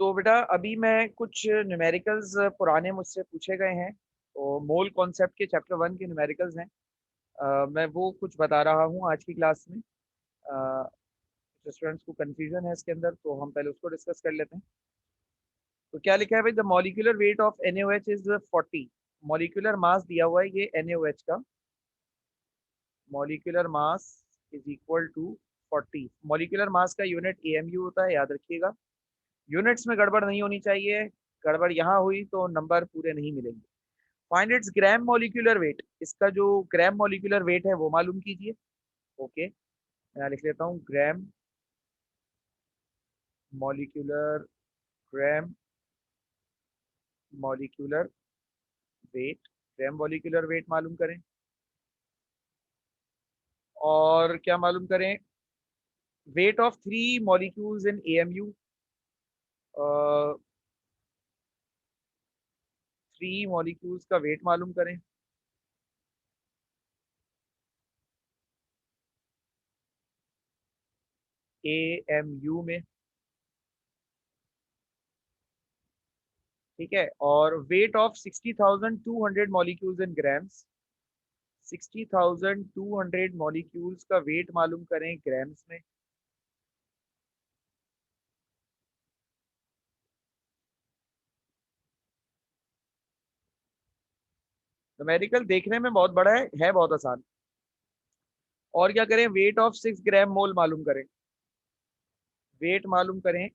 तो बेटा अभी मैं कुछ न्यूमेरिकल्स पुराने मुझसे पूछे गए हैं। तो मोल कॉन्सेप्ट के चैप्टर 1 के न्यूमेरिकल्स हैं। मैं वो कुछ बता रहा हूँ आज की क्लास में। जो स्टूडेंट्स को कंफ्यूजन है इसके अंदर, तो हम पहले उसको डिस्कस कर लेते हैं। तो क्या लिखा है भाई, the molecular weight of NaOH is 40। Molecular mass दिया हुआ है ये NaOH का। Molecular mass is equal to 40। Molecular mass का यूनिट AMU होता है, याद रखिएगा। यूनिट्स में गड़बड़ नहीं होनी चाहिए, गड़बड़ यहाँ हुई तो नंबर पूरे नहीं मिलेंगे। फाइंड इट्स ग्राम मॉलिक्यूलर वेट, इसका जो ग्राम मॉलिक्यूलर वेट है वो मालूम कीजिए। ओके, मैं लिख लेता हूँ ग्राम मॉलिक्यूलर, ग्राम मॉलिक्यूलर वेट, ग्राम मॉलिक्यूलर वेट मालूम करें। और क्या मालूम करें, weight of 3 molecules in AMU। 3 molecules का वेट मालूम करें। AMU में, ठीक है। और weight of 60,200 molecules in grams. 60,200 molecules का वेट मालूम करें ग्राम्स में। न्यूमेरिकल देखने में बहुत बड़ा है बहुत आसान। और क्या करें, वेट ऑफ 6 ग्राम मोल मालूम करें। वेट मालूम करें,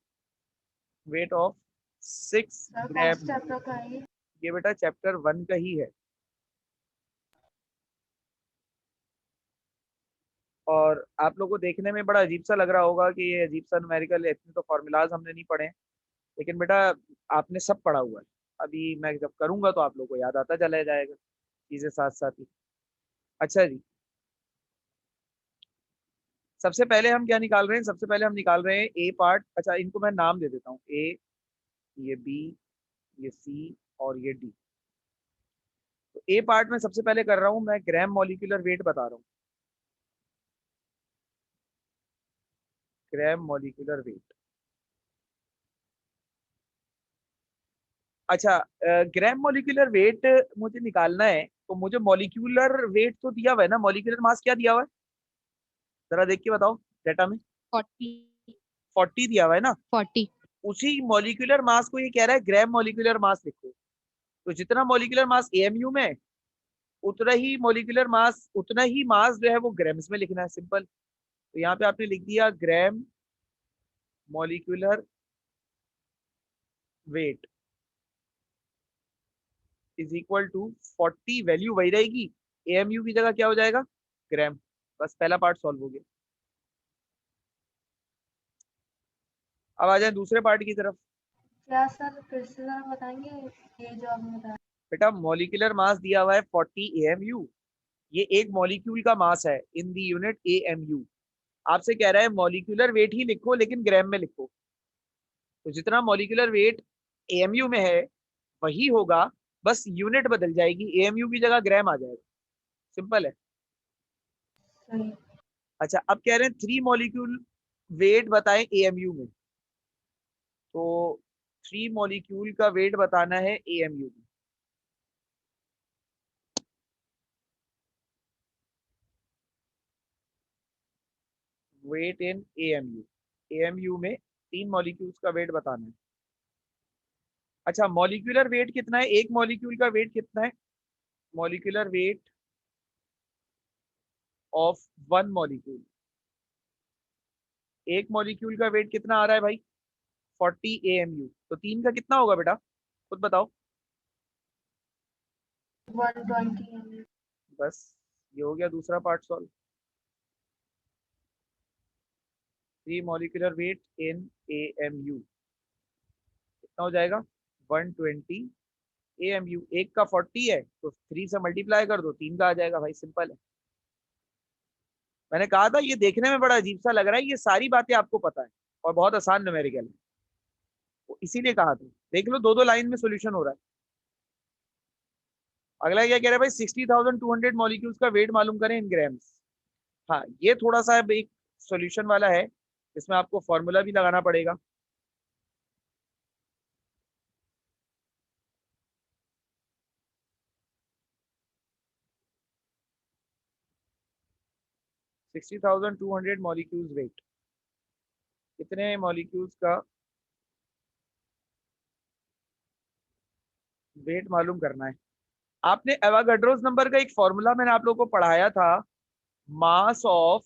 वेट ऑफ 6 सर कौन ग्राम। से चैप्टर का है ये? ये बेटा चैप्टर 1 का ही है। और आप लोगों को देखने में बड़ा अजीब सा लग रहा होगा कि ये अजीब सा न्यूमेरिकल है, इतने तो फॉर्मूलाज हमने नहीं पढ़े हैं। लेकिन बेटा आपने सब पढ़ा हुआ है। अभी मैं जब करूंगा तो आप लोगों को याद आता चला जाएगा चीजें साथ साथ ही। अच्छा जी, सबसे पहले हम क्या निकाल रहे हैं, सबसे पहले हम निकाल रहे हैं ए पार्ट। अच्छा, इनको मैं नाम दे देता हूँ। ए, ये बी, ये सी और ये डी। तो ए पार्ट में सबसे पहले कर रहा हूँ मैं, ग्राम मॉलिक्यूलर वेट बता रहा हूँ। ग्राम मॉलिक्यूलर वेट। अच्छा, ग्राम मॉलिक्यूलर वेट मुझे निकालना है, तो मुझे मॉलिक्यूलर वेट तो दिया हुआ है ना, मॉलिक्यूलर मास क्या दिया हुआ है, जरा देख के बताओ डेटा में। 40। 40 दिया हुआ है ना। 40। उसी मॉलिक्यूलर मास को ये कह रहा है ग्राम मॉलिक्यूलर मास लिखो। तो जितना मॉलिक्यूलर मास AMU में, उतना ही मॉलिक्यूलर मास, उतना ही मास जो है वो ग्राम्स में लिखना है, सिंपल। तो यहाँ पे आपने लिख दिया gram molecular weight is equal to 40। Value वही रहेगी, AMU की जगह क्या हो जाएगा, ग्राम। बस पहला पार्ट सॉल्व हो गया। अब आ जाए दूसरे पार्ट की तरफ। क्या सर फिर से जरा बताएंगे ये जो आपने बताया? बेटा मॉलिक्यूलर मास दिया हुआ है 40 AMU। ये एक मॉलिक्यूल का मास है इन दी यूनिट AMU। आपसे कह रहा है मॉलिक्यूलर वेट ही लिखो लेकिन ग्राम में लिखो। तो जितना मॉलिक्यूलर वेट AMU में है वही होगा, बस यूनिट बदल जाएगी, AMU की जगह ग्राम आ जाएगा। सिंपल है। सही। अच्छा, अब कह रहे हैं 3 मॉलिक्यूल वेट बताएं AMU में। तो 3 मॉलिक्यूल का वेट बताना है AMU में। वेट इन AMU, AMU में 3 मॉलिक्यूल्स का वेट बताना है। अच्छा, मॉलिक्यूलर वेट कितना है, एक मॉलिक्यूल का वेट कितना है, मॉलिक्यूलर वेट ऑफ 1 मॉलिक्यूल। एक मॉलिक्यूल का वेट कितना आ रहा है भाई, 40 AMU। तो 3 का कितना होगा बेटा, खुद बताओ। 120 बस, ये हो गया दूसरा पार्ट सॉल्व। 3 मॉलिक्यूलर वेट इन AMU कितना हो जाएगा, 120 AMU। एक का 40 है तो 3 से मल्टीप्लाई कर दो, 3 का आ जाएगा भाई, सिंपल है। मैंने कहा था ये देखने में बड़ा अजीब सा लग रहा है, ये सारी बातें आपको पता है और बहुत आसान न्यूमेरिकल है, तो इसीलिए कहा था। देख लो, दो दो लाइन में सोल्यूशन हो रहा है। अगला क्या कह रहा है भाई, 60,200 मॉलिक्यूल्स का वेट मालूम करें इन ग्राम्स। हाँ, ये थोड़ा सा अब एक सॉल्यूशन वाला है, इसमें आपको फॉर्मूला भी लगाना पड़ेगा। 60,200 मॉलिक्यूल्स वेट, कितने मॉलिक्यूल्स का वेट मालूम करना है। आपने एवागाड्रोस नंबर का एक फॉर्मूला मैंने आप लोगों को पढ़ाया था, मास ऑफ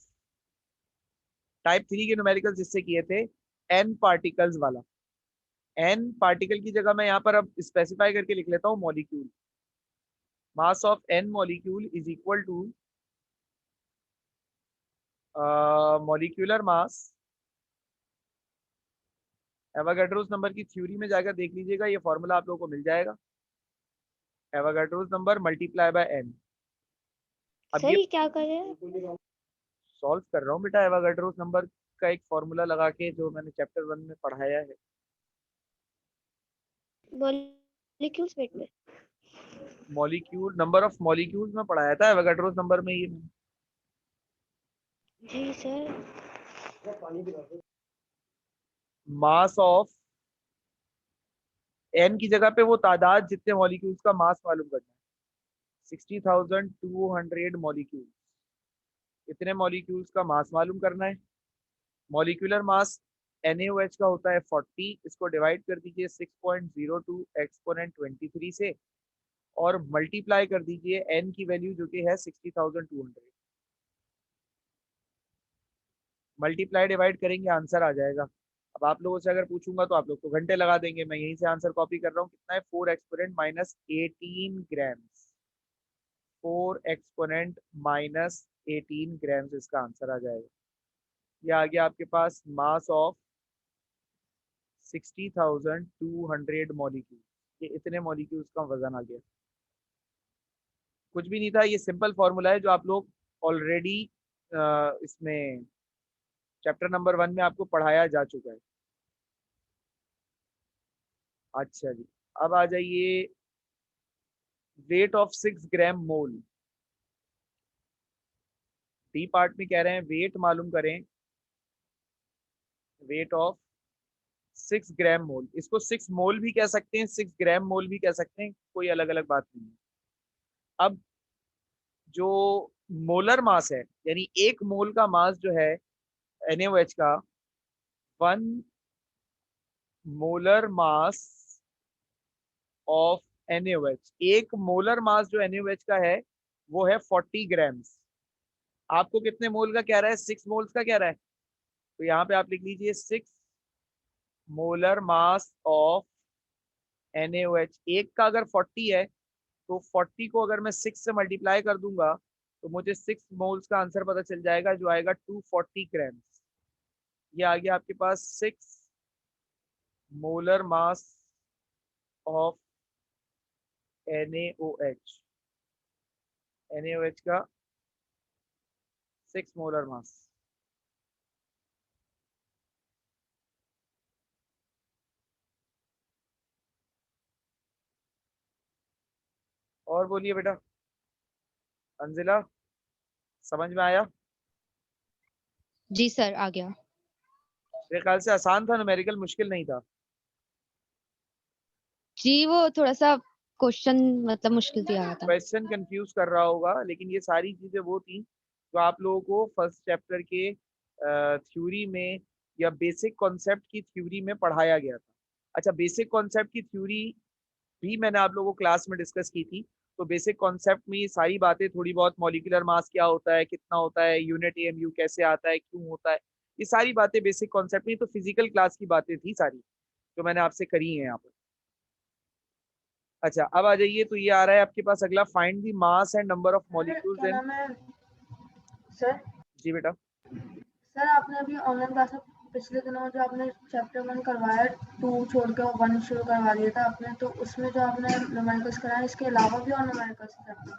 टाइप 3 के न्यूमेरिकल जिससे किए थे, एन पार्टिकल्स वाला। एन पार्टिकल की जगह मैं यहाँ पर अब स्पेसिफाई करके लिख लेता हूँ molecule. Mass of an molecule is equal to molecular mass, Avogadro's number की थ्योरी में जाकर देख लीजिएगा, ये फॉर्मूला आप लोगों को मिल जाएगा। एवागाड्रोस नंबर मल्टीप्लाई बाय एन। अब सर ये ये क्या कर रहे हैं? सॉल्व कर रहा हूँ बेटा, एवागाड्रोस नंबर का एक फॉर्मूला लगा के जो मैंने चैप्टर 1 में पढ़ाया है। मॉलिक्यूल्स वेट में। मॉलिक्यूल नंबर ऑफ मॉलिक्यूल्स में पढ़ाया था एवागाड्रोस नंबर में, ये जी सर। मास ऑफ एन की जगह पे वो तादाद जितने मॉलिक्यूल्स का मास मालूम करना है। 60,200 मॉलिक्यूल, इतने मॉलिक्यूल्स का मास मालूम करना है। मॉलिक्यूलर मास NaOH का होता है 40, इसको डिवाइड कर दीजिए 6.02 एक्सपोनेंट 23 से और मल्टीप्लाई कर दीजिए n की वैल्यू जो कि है 60,200। मल्टीप्लाई डिवाइड करेंगे आंसर आ जाएगा। अब आप लोगों से अगर पूछूंगा तो आप लोग तो घंटे लगा देंगे, मैं यहीं से आंसर कॉपी कर रहा हूँ। कितना है? 4 exponent minus 18 grams, 4 exponent minus 18 grams इसका आंसर आ जाएगा। ये आ गया आपके पास मास ऑफ 60,200 मॉलिक्यूल। ये इतने मॉलिक्यूल्स का वजन आ गया। कुछ भी नहीं था, ये सिंपल फॉर्मूला है जो आप लोग ऑलरेडी इसमें चैप्टर नंबर 1 में आपको पढ़ाया जा चुका है। अच्छा जी, अब आ जाइए weight of 6 gram mole. D part में कह रहे हैं वेट मालूम करें, वेट ऑफ 6 ग्राम मोल। इसको 6 मोल भी कह सकते हैं, 6 ग्राम मोल भी कह सकते हैं, कोई अलग अलग बात नहीं है। अब जो मोलर मास है, यानी एक मोल का मास जो है NaOH का, 1 मोलर मास ऑफ NaOH, एक मोलर मास जो NaOH का है वो है 40 ग्राम्स। आपको कितने मोल का कह रहा है? 6 मोल्स का कह रहा है। तो यहाँ पे आप लिख लीजिए 6 मोलर मास ऑफ NaOH। एक का अगर 40 है तो 40 को अगर मैं 6 से मल्टीप्लाई कर दूंगा तो मुझे 6 मोल्स का आंसर पता चल जाएगा जो आएगा 240 ग्राम्स। ये आ गया आपके पास 6 molar mass of NaOH। NaOH का 6 मोलर मास। और बोलिए बेटा अंजिला, समझ में आया? जी सर आ गया। मेरे ख्याल से आसान था, न्यूमेरिकल मुश्किल नहीं था। जी वो थोड़ा सा क्वेश्चन मतलब मुश्किल दिया गया था। क्वेश्चन कंफ्यूज कर रहा होगा, लेकिन ये सारी चीजें वो थी जो आप लोगों को फर्स्ट चैप्टर के थ्योरी में या बेसिक कॉन्सेप्ट की थ्योरी में पढ़ाया गया था। अच्छा, बेसिक कॉन्सेप्ट की थ्योरी भी मैंने आप लोगों को क्लास में डिस्कस की थी। तो बेसिक कॉन्सेप्ट में ये सारी बातें थोड़ी बहुत, मॉलिक्यूलर मास क्या होता है, कितना होता है, यूनिट AMU कैसे आता है, क्यों होता है, ये सारी बातें बेसिक कॉन्सेप्ट में, तो फिजिकल क्लास की बातें थी सारी जो मैंने आपसे करी है यहाँ पर। अच्छा, अब आ जाइए, तो ये आ रहा है आपके पास अगला, find the mass and number of molecules क्या इन। नाम है सर? जी बेटा। सर आपने अभी ऑनलाइन क्लास में पिछले दिनों जो आपने चैप्टर 1 करवाया, 2 छोड़ के 1 शुरू करवा दिया था आपने, तो उसमें जो आपने न्यूमेरिकल्स कराया इसके अलावा भी और न्यूमेरिकल्स करते हैं?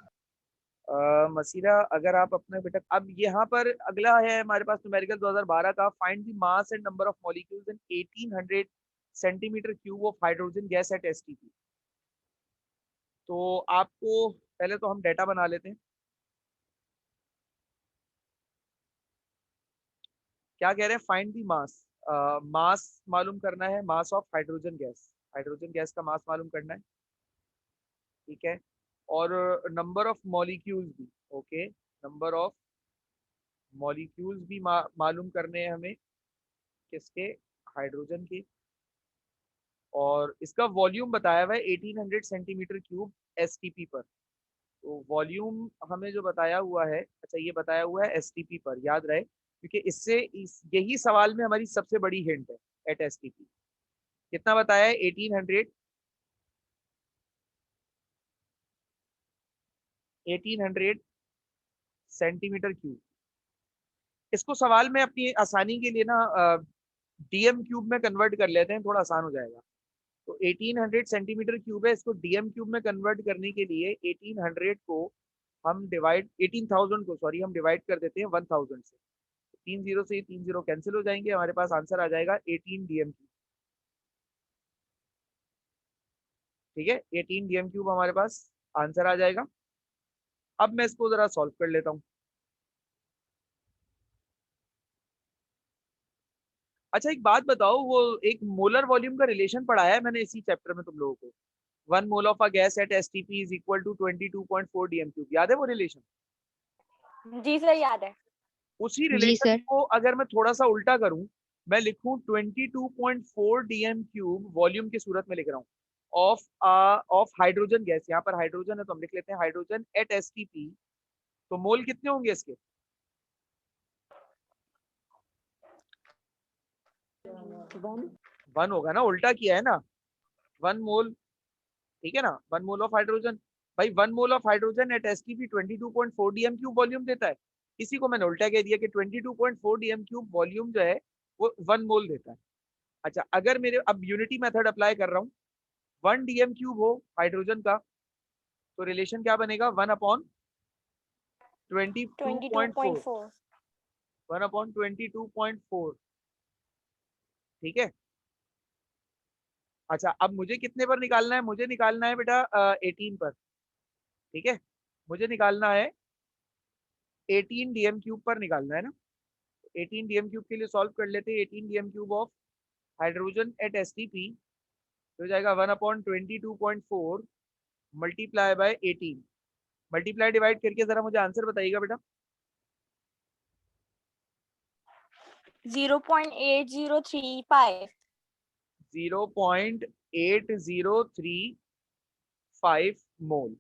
मसीरा, अगर आप अपने बेटा, अब यहाँ पर अगला है हमारे पास न्यूमेरिकल 2012 का, find the mass and number of molecules in 1800 centimetre cube of hydrogen gas at STP। तो आपको पहले तो हम डेटा बना लेते हैं। क्या कह रहे हैं? फाइंड दी मास, मास मालूम करना है, mass of hydrogen gas, hydrogen gas का मास मालूम करना है, ठीक है। और नंबर ऑफ मॉलिक्यूल्स भी, ओके, नंबर ऑफ मॉलिक्यूल्स भी मालूम करने हैं हमें, किसके, हाइड्रोजन के। और इसका वॉल्यूम बताया हुआ है 1800 सेंटीमीटर क्यूब एसटीपी पर। तो वॉल्यूम हमें जो बताया हुआ है, अच्छा ये बताया हुआ है एसटीपी पर, याद रहे, क्योंकि यही सवाल में हमारी सबसे बड़ी हिंट है। एट एसटीपी कितना बताया है, 1800 सेंटीमीटर क्यूब। इसको सवाल में अपनी आसानी के लिए ना डीएम क्यूब में कन्वर्ट कर लेते हैं, थोड़ा आसान हो जाएगा। तो 1800 सेंटीमीटर क्यूब है, इसको डीएम क्यूब में कन्वर्ट करने के लिए 1800 को हम डिवाइड 18,000 को सॉरी हम डिवाइड कर देते हैं 1000 से। 3 0 से 3 0 कैंसिल हो जाएंगे, हमारे पास आंसर आ जाएगा 18 डीएम क्यूब। ठीक है, 18 डीएम क्यूब हमारे पास आंसर आ जाएगा। अब मैं इसको जरा सॉल्व कर लेता हूँ। अच्छा एक बात बताओ, वो एक मोलर वॉल्यूम का रिलेशन पढ़ाया है मैंने इसी चैप्टर में तुम लोगों को। 1 mole of a gas at STP is equal to 22.4 DM cube, याद है वो रिलेशन? जी सर याद है। उसी जी रिलेशन सर। को अगर मैं थोड़ा सा उल्टा करूं, मैं लिखूं 22.4 डीएम क्यूब वॉल्यूम की सूरत में लिख रहा हूं ऑफ ऑफ हाइड्रोजन गैस। यहाँ पर हाइड्रोजन है तो हम लिख लेते हैं हाइड्रोजन एट एसटीपी। तो मोल कितने होंगे इसके? 1 होगा ना, उल्टा किया है ना, 1 मोल। ठीक है ना, 1 मोल ऑफ हाइड्रोजन। भाई 1 mole of hydrogen at STP 22.4 DM cube volume देता है। इसी को मैंने उल्टा कह दिया कि 22.4 डीएम क्यूब वॉल्यूम जो है वो 1 मोल देता है। अच्छा अगर मेरे अब यूनिटी मेथड अप्लाई कर रहा हूँ, 1 डीएम क्यूब हो हाइड्रोजन का, तो रिलेशन क्या बनेगा, 1/22.4। 22.4। 1/22.4। ठीक है। अच्छा अब मुझे कितने पर निकालना है, मुझे निकालना है बेटा 18 पर। ठीक है, मुझे निकालना है 18 डीएम क्यूब पर निकालना है ना। 18 डीएम क्यूब के लिए सॉल्व कर लेते हैं। 18 DM cube of hydrogen at STP हो जाएगा 1/22.4 मल्टीप्लाई बाय 18। मल्टीप्लाई डिवाइड करके जरा मुझे आंसर बताइएगा बेटा। 0.8035। 0.8035 मोल,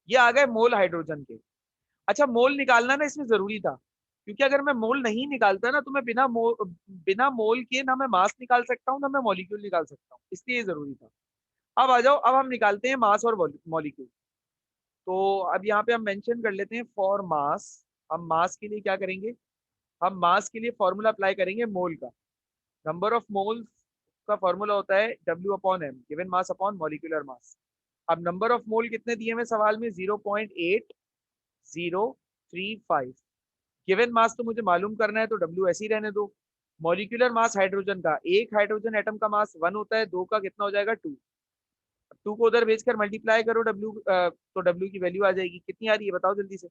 ये आ गए मोल हाइड्रोजन के। अच्छा मोल निकालना ना इसमें जरूरी था, क्योंकि अगर मैं मोल नहीं निकालता ना तो मैं बिना मोल के ना मैं मास निकाल सकता हूँ ना मैं मॉलिक्यूल निकाल सकता हूँ, इसलिए ये जरूरी था। अब आ जाओ, अब हम निकालते हैं मास और मॉलिक्यूल। तो अब यहाँ पे हम मेंशन कर लेते हैं फॉर मास। हम मास के लिए क्या करेंगे, हम मास के लिए फॉर्मूला अप्लाई करेंगे मोल का। नंबर ऑफ मोल्स का फॉर्मूला होता है W/m, given mass upon molecular mass. अब नंबर ऑफ मोल कितने दिए हुए सवाल में, 0.8035। गिवन मास तो मुझे मालूम करना है तो W ऐसे ही रहने दो। मॉलिक्यूलर मास हाइड्रोजन का, एक हाइड्रोजन एटम का मास 1 होता है, 2 का कितना हो जाएगा 2। 2 को उधर भेजकर मल्टीप्लाई करो W, तो W की वैल्यू आ जाएगी। कितनी आ रही है बताओ जल्दी से।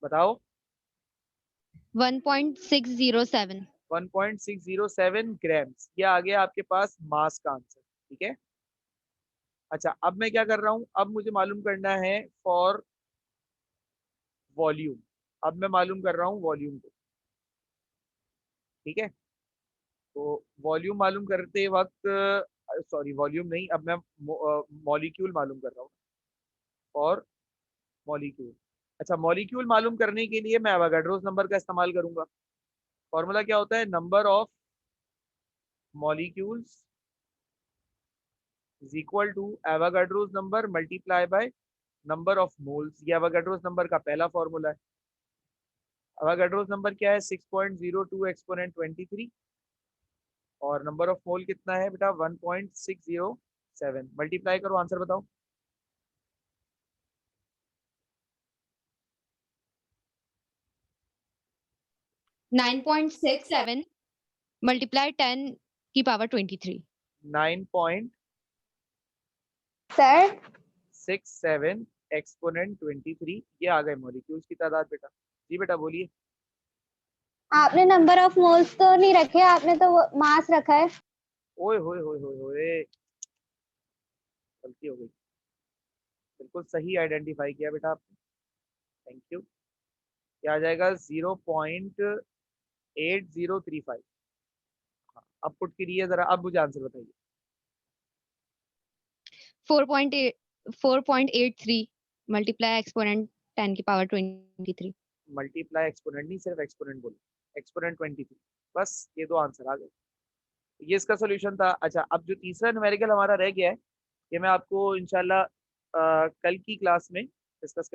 बताओ। 1.607। 1.607 ग्राम्स, ये आ गया आपके पास मास का आंसर। ठीक है। अच्छा अब मैं क्या कर रहा हूं, अब मुझे मालूम करना है फॉर वॉल्यूम। अब मैं मालूम कर रहा हूँ वॉल्यूम को। ठीक है, तो वॉल्यूम मालूम करते वक्त, सॉरी वॉल्यूम नहीं, अब मैं मॉलिक्यूल मालूम कर रहा हूँ और मॉलिक्यूल। अच्छा मॉलिक्यूल मालूम करने के लिए मैं एवोगाड्रोस नंबर का इस्तेमाल करूंगा। फॉर्मूला क्या होता है, number of molecules is equal to Avogadro's number multiply by number of moles. ये एवोगाड्रोस नंबर का पहला फॉर्मूला है। एवोगाड्रोस नंबर क्या है, 6.02 एक्सपोनेंट 23। और नंबर ऑफ मोल कितना है बेटा, 1.607। मल्टीप्लाई करो, आंसर बताओ। 9.67 मल्टीप्लाई 10⁻23। सर 9.67 एक्सपोनेंट 23, ये आ गए मॉलिक्यूल्स की तादाद बेटा। जी बेटा बोलिए। आपने नंबर ऑफ मोल्स तो नहीं रखे, आपने तो मास रखा है। ओए होए होए होए होए, गलती हो गई। बिल्कुल सही आइडेंटिफाई किया बेटा आपने, थैंक यू। क्या आ जाएगा 0.8035। हाँ, अब पुट कीजिए जरा, अब मुझे आंसर बताइए। 4.83 मल्टीप्लाई एक्सपोनेंट 10 की पावर 23। मल्टीप्लाई एक्सपोनेंट नहीं, सिर्फ एक्सपोनेंट बोलो, एक्सपोनेंट 23। बस ये दो आंसर आ गए, ये इसका सोल्यूशन था। अच्छा, अब जो तीसरा न्यूमेरिकल हमारा रह गया है, ये मैं आपको इंशाल्लाह कल की क्लास में डिस्कस